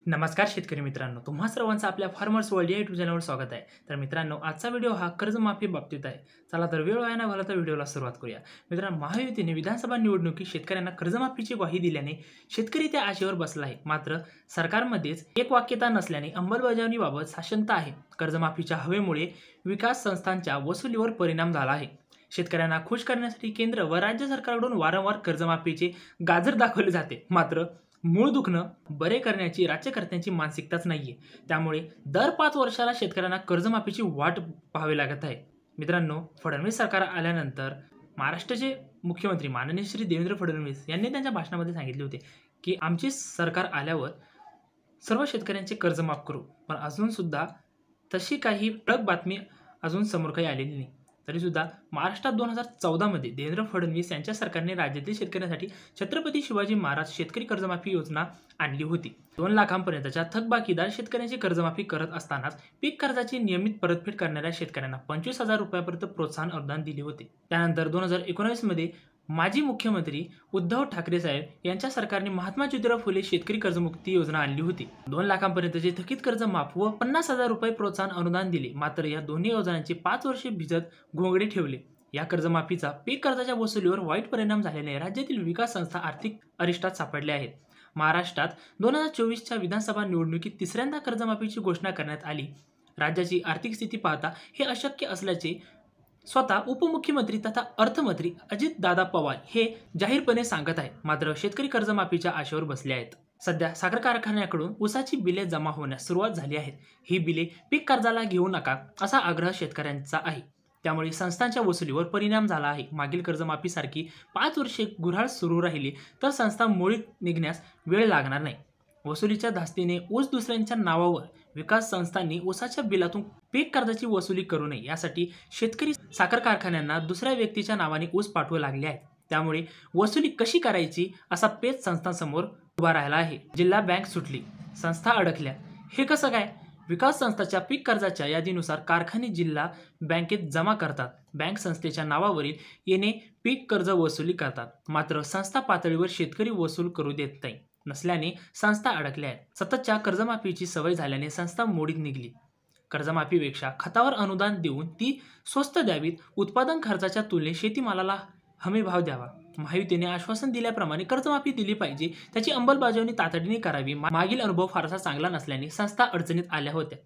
नमस्कार शेतकरी मित्रांनो, तुम्हा सर्वांचं आपल्या फार्मर्स वर्ल्ड या यूट्यूब चॅनलवर स्वागत आहे। तर मित्रांनो, आजचा व्हिडिओ हा कर्जमाफी बाबतीत आहे। चला तर वेळ वाया न घालवता व्हिडिओला सुरुवात करूया। मित्रांनो, महायुतीने विधानसभा निवडणुकीत शेतकऱ्यांना कर्जमाफीची ग्वाही दिल्याने शेतकरी त्या आशेवर बसला आहे। मात्र सरकारमध्येच एकवाक्यता नसल्याने अंमलबजावणीबाबत साशंकता आहे। कर्जमाफीच्या हवेमुळे विकास संस्थांच्या वसुलीवर परिणाम झाला आहे। शेतकऱ्यांना खुश करण्यासाठी केंद्र व राज्य सरकारकडून वारंवार कर्जमाफीचे गाजर दाखवले जाते, मात्र मूळ दुखणं बरे करण्याची राज्यकर्त्यांची मानसिकताच नाहीये। त्यामुळे दर 5 वर्षाला शेतकऱ्यांना कर्जमाफीची वाट पाहावी लागत आहे। मित्रांनो, फडणवीस सरकार आल्यानंतर महाराष्ट्राचे मुख्यमंत्री माननीय श्री देवेंद्र फडणवीस यांनी त्यांच्या भाषणामध्ये सांगितले होते की आमचे सरकार आल्यावर सर्व शेतकऱ्यांचे कर्ज माफ करू। पण अजून सुद्धा तशी काही ठळक बातमी अजून समोर काही आलेली नाही। तरी सुद्धा महाराष्ट्रात 2014 मध्ये देवेंद्र फडणवीस यांच्या सरकारने राज्यातील शेतकऱ्यांसाठी छत्रपती शिवाजी महाराज शेतकरी कर्जमाफी योजना आणली होती। 2 लाखांपर्यंतच्या थकबाकीदार शेतकऱ्यांची कर्जमाफी करत असतानाच पीक कर्जाची नियमित परतफेड करणाऱ्या शेतकऱ्यांना 25,000 रुपयांपर्यंत प्रोत्साहन अनुदान दिले होते। त्यानंतर 2019 मध्ये माजी मुख्यमंत्री उद्धव ठाकरे साहेब यांच्या सरकारने महात्मा ज्योतिराव फुले शेतकरी कर्जमुक्ती योजना आणली होती। 2 लाखांपर्यंतचे थकीत कर्ज माफ व 50,000 रुपये प्रोत्साहन अनुदान दिले। मात्र या दोन्ही योजनांचे 5 वर्षे भिजत घोंगडे ठेवले। या कर्जमाफीचा पीक कर्जाच्या वसुलीवर वाईट परिणाम झाल्याने राज्यातील विकास संस्था आर्थिक अरिष्टात सापडल्या आहेत। महाराष्ट्रात 2024च्या विधानसभा निवडणुकीत तिसऱ्यांदा कर्जमाफीची घोषणा करण्यात आली। राज्याची आर्थिक स्थिती पाहता हे अशक्य असल्याचे स्वतः उपमुख्यमंत्री तथा अर्थमंत्री अजितदादा पवार हे जाहीरपणे सांगत आहेत। मात्र शेतकरी कर्जमाफीच्या आशेवर बसले आहेत। सध्या साखर कारखान्याकडून ऊसाची बिले जमा होण्यास सुरुवात झाली आहे। ही बिले पीक कर्जाला घेऊ नका असा आग्रह शेतकऱ्यांचा आहे। त्यामुळे संस्थांच्या वसुलीवर परिणाम झाला आहे। मागील कर्जमाफीसारखी 5 वर्षे गुऱ्हाळ सुरू राहिली तर संस्था मोडीत निघण्यास वेळ लागणार नाही। वसुलीच्या धास्तीने ऊस दुसऱ्यांच्या नावावर विकास संस्थांनी ऊसाच्या बिलातून पीक कर्जाची वसुली करू नये यासाठी शेतकरी साखर कारखान्यांना दुसऱ्या व्यक्तीच्या नावाने ऊस पाठवू लागले आहेत। त्यामुळे वसुली कशी करायची असा पेच संस्थांसमोर उभा राहिला आहे। जिल्हा बँक सुटली, संस्था अडकल्या, हे कसं काय? विकास संस्थांच्या पीक कर्जाच्या यादीनुसार कारखाने जिल्हा बँकेत जमा करतात। बँक संस्थेच्या नावावरील येणे पीक कर्ज वसुली करतात। मात्र संस्था पातळीवर शेतकरी वसूल करू देत नाही नसल्याने संस्था अडकल्या आहेत। सततच्या कर्जमाफीची सवय झाल्याने संस्था मोडीत निघली। कर्जमाफीपेक्षा खतावर अनुदान देऊन ती स्वस्त द्यावीत। उत्पादन खर्चाच्या तुलनेत शेतीमालाला हमी भाव द्यावा। महायुतीने आश्वासन दिल्याप्रमाणे कर्जमाफी दिली पाहिजे, त्याची अंमलबजावणी तातडीने करावी। मागील अनुभव फारसा चांगला नसल्याने संस्था अडचणीत आल्या होत्या।